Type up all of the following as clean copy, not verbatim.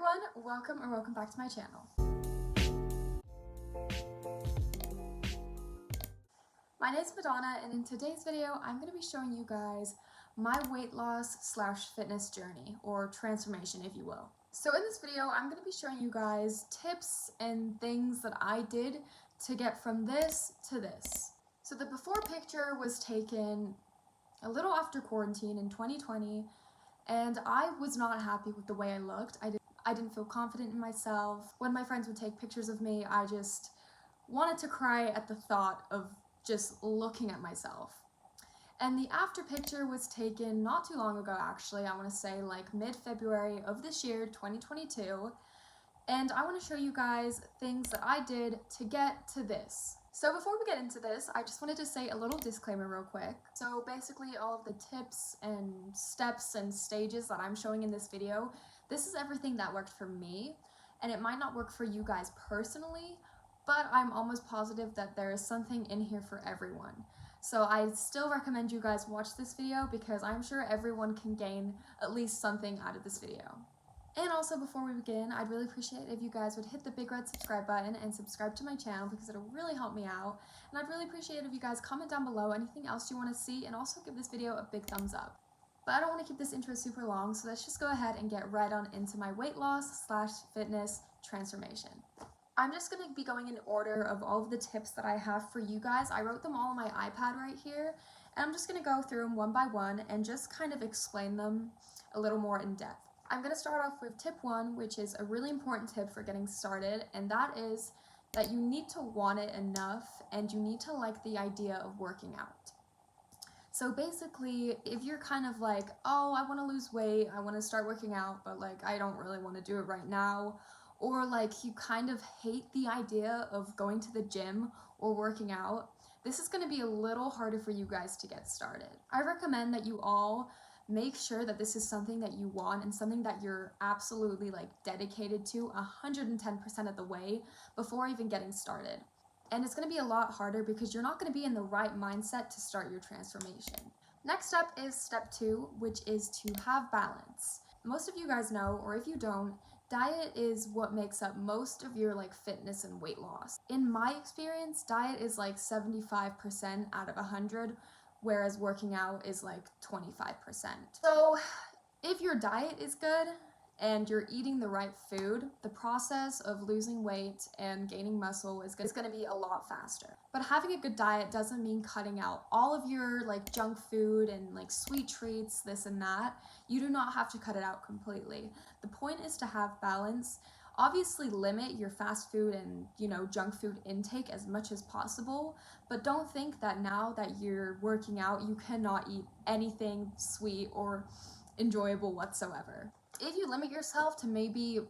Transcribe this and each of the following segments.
everyone, welcome back to my channel. My name is Madonna, and in today's video I'm going to be showing you guys my weight loss / fitness journey, or transformation if you will. So in this video I'm going to be showing you guys tips and things that I did to get from this to this. So the before picture was taken a little after quarantine in 2020, and I was not happy with the way I looked. I didn't feel confident in myself. When my friends would take pictures of me, I just wanted to cry at the thought of just looking at myself. And the after picture was taken not too long ago, actually. I want to say like mid-February of this year, 2022. And I want to show you guys things that I did to get to this. So before we get into this, I just wanted to say a little disclaimer real quick. So basically all of the tips and steps and stages that I'm showing in this video, this is everything that worked for me, and it might not work for you guys personally, but I'm almost positive that there is something in here for everyone. So I still recommend you guys watch this video because I'm sure everyone can gain at least something out of this video. And also, before we begin, I'd really appreciate if you guys would hit the big red subscribe button and subscribe to my channel because it'll really help me out. And I'd really appreciate if you guys comment down below anything else you want to see, and also give this video a big thumbs up. But I don't want to keep this intro super long, so let's just go ahead and get right on into my weight loss / fitness transformation. I'm just going to be going in order of all of the tips that I have for you guys. I wrote them all on my iPad right here, and I'm just going to go through them one by one and just kind of explain them a little more in depth. I'm going to start off with tip 1, which is a really important tip for getting started, and that is that you need to want it enough and you need to like the idea of working out. So basically, if you're kind of like, oh, I want to lose weight, I want to start working out, but like I don't really want to do it right now, or like you kind of hate the idea of going to the gym or working out, this is going to be a little harder for you guys to get started. I recommend that you all make sure that this is something that you want and something that you're absolutely like dedicated to 110% of the way before even getting started. And it's going to be a lot harder because you're not going to be in the right mindset to start your transformation. Next up is step 2, which is to have balance. Most of you guys know, or if you don't, diet is what makes up most of your like fitness and weight loss. In my experience, diet is like 75% out of 100, whereas working out is like 25%. So if your diet is good and you're eating the right food, the process of losing weight and gaining muscle is going to be a lot faster. But having a good diet doesn't mean cutting out all of your like junk food and like sweet treats, this and that. You do not have to cut it out completely. The point is to have balance. Obviously limit your fast food and, junk food intake as much as possible, but don't think that now that you're working out, you cannot eat anything sweet or enjoyable whatsoever. If you limit yourself to maybe,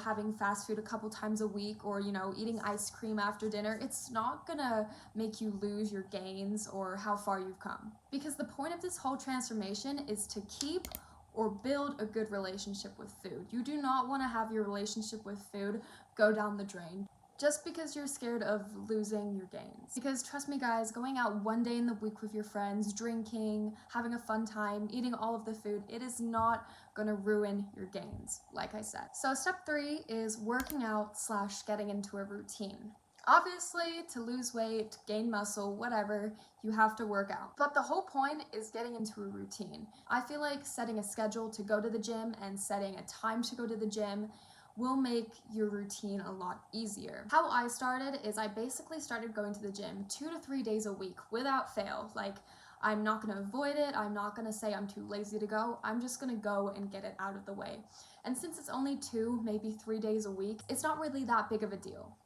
having fast food a couple times a week, or, eating ice cream after dinner, it's not gonna make you lose your gains or how far you've come. Because the point of this whole transformation is to keep or build a good relationship with food. You do not want to have your relationship with food go down the drain just because you're scared of losing your gains. Because trust me guys, going out one day in the week with your friends, drinking, having a fun time, eating all of the food, it is not going to ruin your gains, like I said. So step 3 is working out / getting into a routine. Obviously, to lose weight, gain muscle, whatever, you have to work out. But the whole point is getting into a routine. I feel like setting a schedule to go to the gym and setting a time to go to the gym will make your routine a lot easier. How I started is I basically started going to the gym 2 to 3 days a week without fail. Like, I'm not gonna avoid it. I'm not gonna say I'm too lazy to go. I'm just gonna go and get it out of the way. And since it's only 2, maybe 3 days a week, it's not really that big of a deal.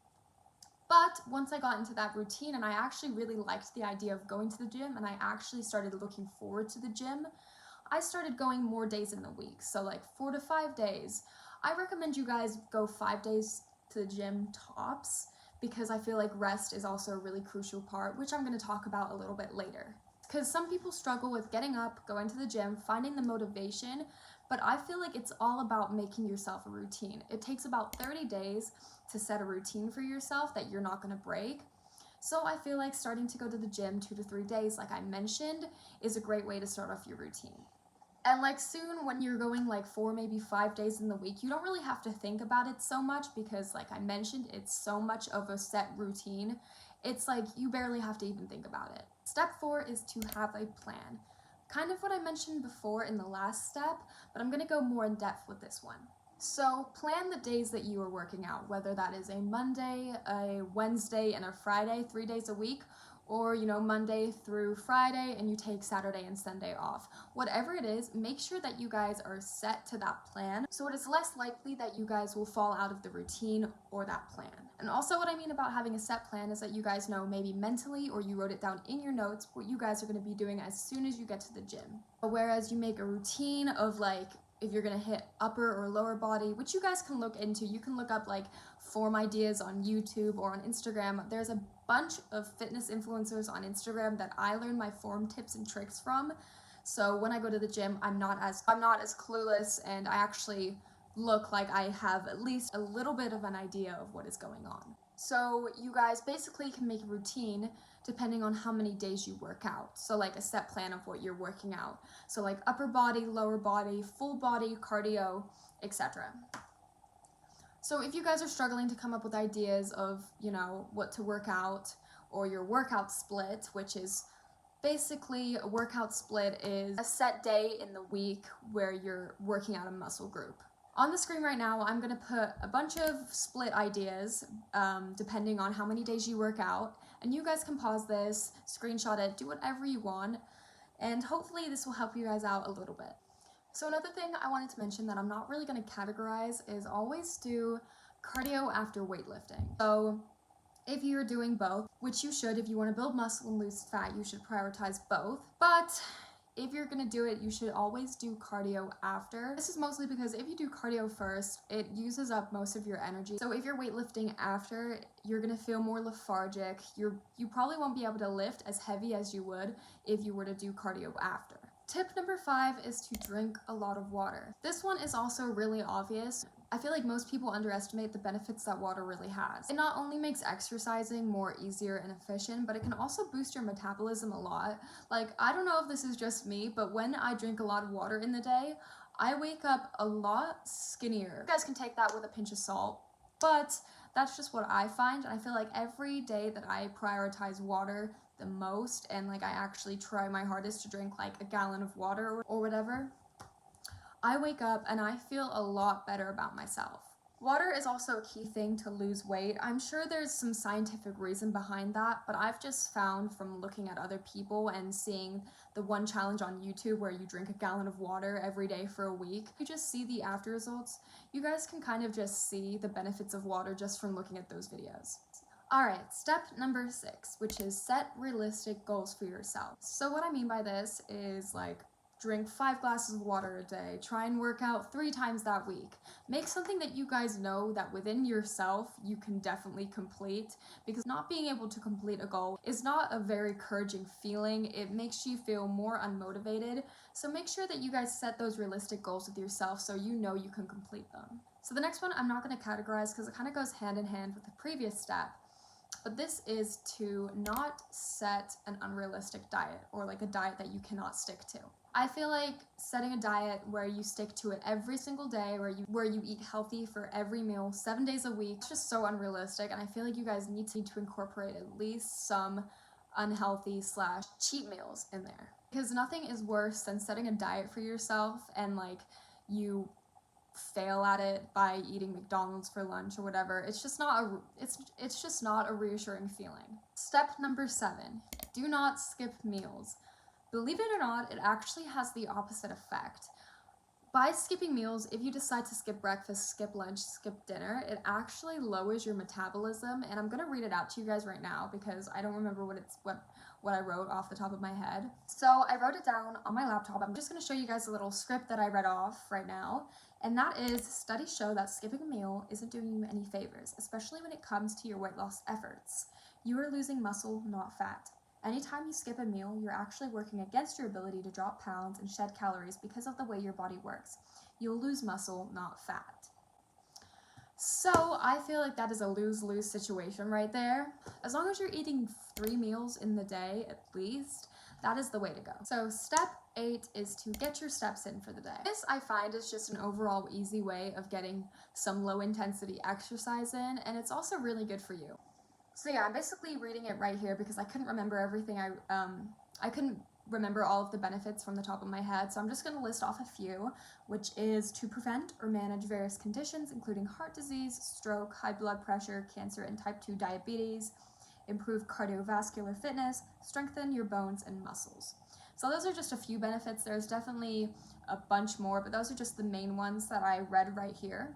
But once I got into that routine and I actually really liked the idea of going to the gym and I actually started looking forward to the gym, I started going more days in the week. So like 4 to 5 days. I recommend you guys go 5 days to the gym tops because I feel like rest is also a really crucial part, which I'm going to talk about a little bit later. Because some people struggle with getting up, going to the gym, finding the motivation, but I feel like it's all about making yourself a routine. It takes about 30 days to set a routine for yourself that you're not going to break. So I feel like starting to go to the gym 2 to 3 days, like I mentioned, is a great way to start off your routine. And like soon when you're going like 4, maybe 5 days in the week, you don't really have to think about it so much because like I mentioned, it's so much of a set routine. It's like you barely have to even think about it. Step 4 is to have a plan. Kind of what I mentioned before in the last step, but I'm gonna go more in depth with this one. So plan the days that you are working out, whether that is a Monday, a Wednesday, and a Friday, 3 days a week, or Monday through Friday and you take Saturday and Sunday off. Whatever it is, make sure that you guys are set to that plan so it is less likely that you guys will fall out of the routine or that plan. And also what I mean about having a set plan is that you guys know maybe mentally or you wrote it down in your notes what you guys are going to be doing as soon as you get to the gym. Whereas you make a routine of like if you're gonna hit upper or lower body, which you guys can look into. You can look up like form ideas on YouTube or on Instagram. There's a bunch of fitness influencers on Instagram that I learn my form tips and tricks from. So when I go to the gym, I'm not as clueless, and I actually look like I have at least a little bit of an idea of what is going on. So you guys basically can make a routine depending on how many days you work out. So like a set plan of what you're working out. So like upper body, lower body, full body, cardio, etc. So if you guys are struggling to come up with ideas of, what to work out, or your workout split, which is basically a workout split is a set day in the week where you're working out a muscle group. On the screen right now, I'm going to put a bunch of split ideas depending on how many days you work out. And you guys can pause this, screenshot it, do whatever you want. And hopefully this will help you guys out a little bit. So another thing I wanted to mention that I'm not really going to categorize is always do cardio after weightlifting. So if you're doing both, which you should, if you want to build muscle and lose fat, you should prioritize both. But if you're gonna do it, you should always do cardio after. This is mostly because if you do cardio first, it uses up most of your energy. So if you're weightlifting after, you're gonna feel more lethargic. You probably won't be able to lift as heavy as you would if you were to do cardio after. Tip number 5 is to drink a lot of water. This one is also really obvious. I feel like most people underestimate the benefits that water really has. It not only makes exercising more easier and efficient, but it can also boost your metabolism a lot. Like, I don't know if this is just me, but when I drink a lot of water in the day, I wake up a lot skinnier. You guys can take that with a pinch of salt, but that's just what I find. And I feel like every day that I prioritize water the most and like I actually try my hardest to drink like a gallon of water or whatever, I wake up and I feel a lot better about myself. Water is also a key thing to lose weight. I'm sure there's some scientific reason behind that, but I've just found from looking at other people and seeing the one challenge on YouTube where you drink a gallon of water every day for a week, you just see the after results. You guys can kind of just see the benefits of water just from looking at those videos. Alright, step number 6, which is set realistic goals for yourself. So what I mean by this is like drink 5 glasses of water a day, try and work out 3 times that week. Make something that you guys know that within yourself you can definitely complete, because not being able to complete a goal is not a very encouraging feeling. It makes you feel more unmotivated. So make sure that you guys set those realistic goals with yourself so you know you can complete them. So the next one I'm not going to categorize because it kind of goes hand in hand with the previous step. But this is to not set an unrealistic diet or like a diet that you cannot stick to. I feel like setting a diet where you stick to it every single day, where you eat healthy for every meal 7 days a week, it's just so unrealistic, and I feel like you guys need to incorporate at least some unhealthy / cheat meals in there. Because nothing is worse than setting a diet for yourself and like you fail at it by eating McDonald's for lunch or whatever. It's just not a reassuring feeling. Step number 7, do not skip meals. Believe it or not, it actually has the opposite effect. By skipping meals, if you decide to skip breakfast, skip lunch, skip dinner, it actually lowers your metabolism, and I'm gonna read it out to you guys right now because I don't remember what I wrote off the top of my head. So I wrote it down on my laptop. I'm just gonna show you guys a little script that I read off right now, and that is, studies show that skipping a meal isn't doing you any favors, especially when it comes to your weight loss efforts. You are losing muscle, not fat. Anytime you skip a meal, you're actually working against your ability to drop pounds and shed calories because of the way your body works. You'll lose muscle, not fat. So I feel like that is a lose-lose situation right there. As long as you're eating 3 meals in the day at least, that is the way to go. So step 8 is to get your steps in for the day. This I find is just an overall easy way of getting some low intensity exercise in, and it's also really good for you. So yeah, I'm basically reading it right here because I couldn't remember everything. I couldn't remember all of the benefits from the top of my head, so I'm just going to list off a few, which is to prevent or manage various conditions including heart disease, stroke, high blood pressure, cancer, and type 2 diabetes, improve cardiovascular fitness, strengthen your bones and muscles. So those are just a few benefits. There's definitely a bunch more, but those are just the main ones that I read right here.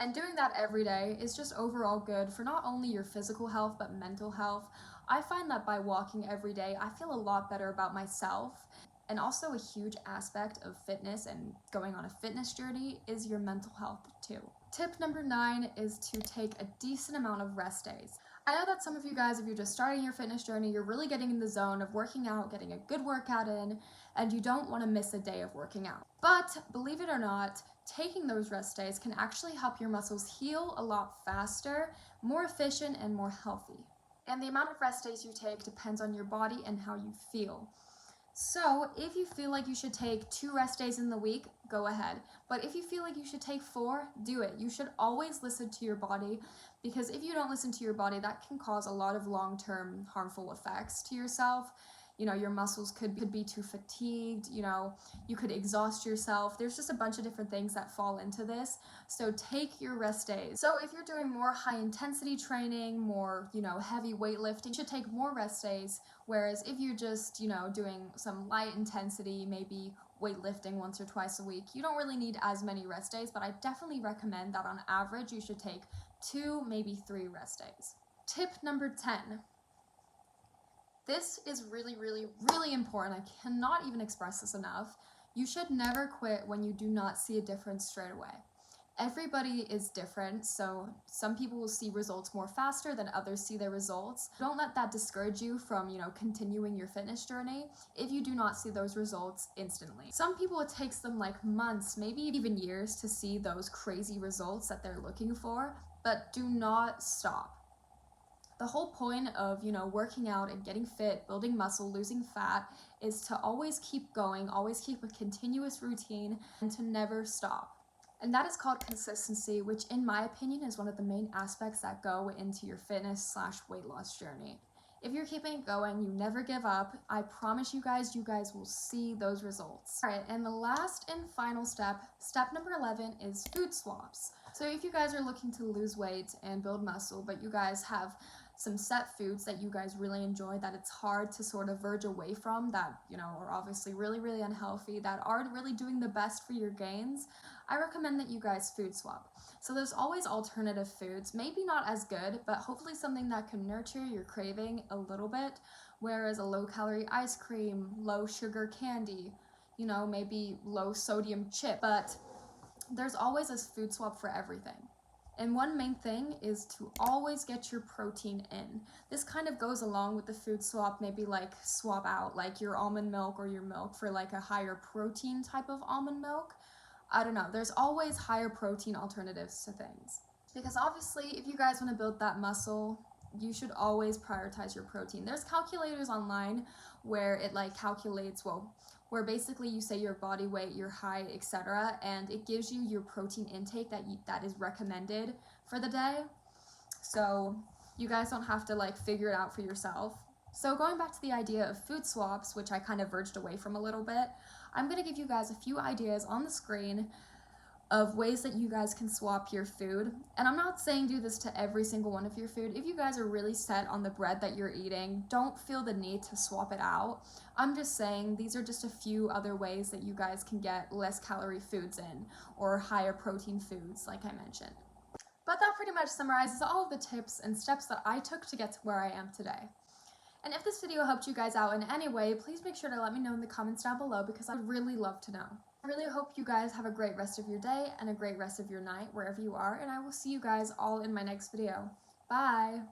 And doing that every day is just overall good for not only your physical health, but mental health. I find that by walking every day, I feel a lot better about myself. And also a huge aspect of fitness and going on a fitness journey is your mental health too. Tip number 9 is to take a decent amount of rest days. I know that some of you guys, if you're just starting your fitness journey, you're really getting in the zone of working out, getting a good workout in, and you don't want to miss a day of working out. But believe it or not, taking those rest days can actually help your muscles heal a lot faster, more efficient, and more healthy. And the amount of rest days you take depends on your body and how you feel. So if you feel like you should take 2 rest days in the week, go ahead. But if you feel like you should take 4, do it. You should always listen to your body, because if you don't listen to your body, that can cause a lot of long-term harmful effects to yourself. You know, your muscles could be too fatigued, you know, you could exhaust yourself. There's just a bunch of different things that fall into this. So take your rest days. So if you're doing more high intensity training, more, you know, heavy weightlifting, you should take more rest days. Whereas if you're just, you know, doing some light intensity, maybe weightlifting once or twice a week, you don't really need as many rest days, but I definitely recommend that on average you should take 2, maybe 3 rest days. Tip number 10. This is really, really, really important. I cannot even express this enough. You should never quit when you do not see a difference straight away. Everybody is different, so some people will see results more faster than others see their results. Don't let that discourage you from, you know, continuing your fitness journey if you do not see those results instantly. Some people, it takes them like months, maybe even years to see those crazy results that they're looking for, but do not stop. The whole point of, you know, working out and getting fit, building muscle, losing fat is to always keep going, always keep a continuous routine, and to never stop. And that is called consistency, which in my opinion is one of the main aspects that go into your fitness/weight loss journey. If you're keeping it going, you never give up, I promise you guys will see those results. All right, and the last and final step number 11, is food swaps. So if you guys are looking to lose weight and build muscle, but you guys have some set foods that you guys really enjoy that it's hard to sort of verge away from, that, you know, are obviously really, really unhealthy, that aren't really doing the best for your gains, I recommend that you guys food swap. So there's always alternative foods, maybe not as good, but hopefully something that can nurture your craving a little bit, whereas a low-calorie ice cream, low-sugar candy, you know, maybe low-sodium chip, but there's always a food swap for everything. And one main thing is to always get your protein in. This kind of goes along with the food swap, maybe like swap out like your almond milk or your milk for like a higher protein type of almond milk. I don't know, there's always higher protein alternatives to things. Because obviously if you guys want to build that muscle, you should always prioritize your protein. There's calculators online where it like calculates, well, where basically you say your body weight, your height, etc., and it gives you your protein intake that is recommended for the day. So you guys don't have to like figure it out for yourself. So going back to the idea of food swaps, which I kind of verged away from a little bit, I'm going to give you guys a few ideas on the screen of ways that you guys can swap your food. And I'm not saying do this to every single one of your food. If you guys are really set on the bread that you're eating, don't feel the need to swap it out. I'm just saying these are just a few other ways that you guys can get less calorie foods in, or higher protein foods like I mentioned. But that pretty much summarizes all of the tips and steps that I took to get to where I am today. And if this video helped you guys out in any way, please make sure to let me know in the comments down below, because I would really love to know. I really hope you guys have a great rest of your day and a great rest of your night wherever you are, and I will see you guys all in my next video. Bye!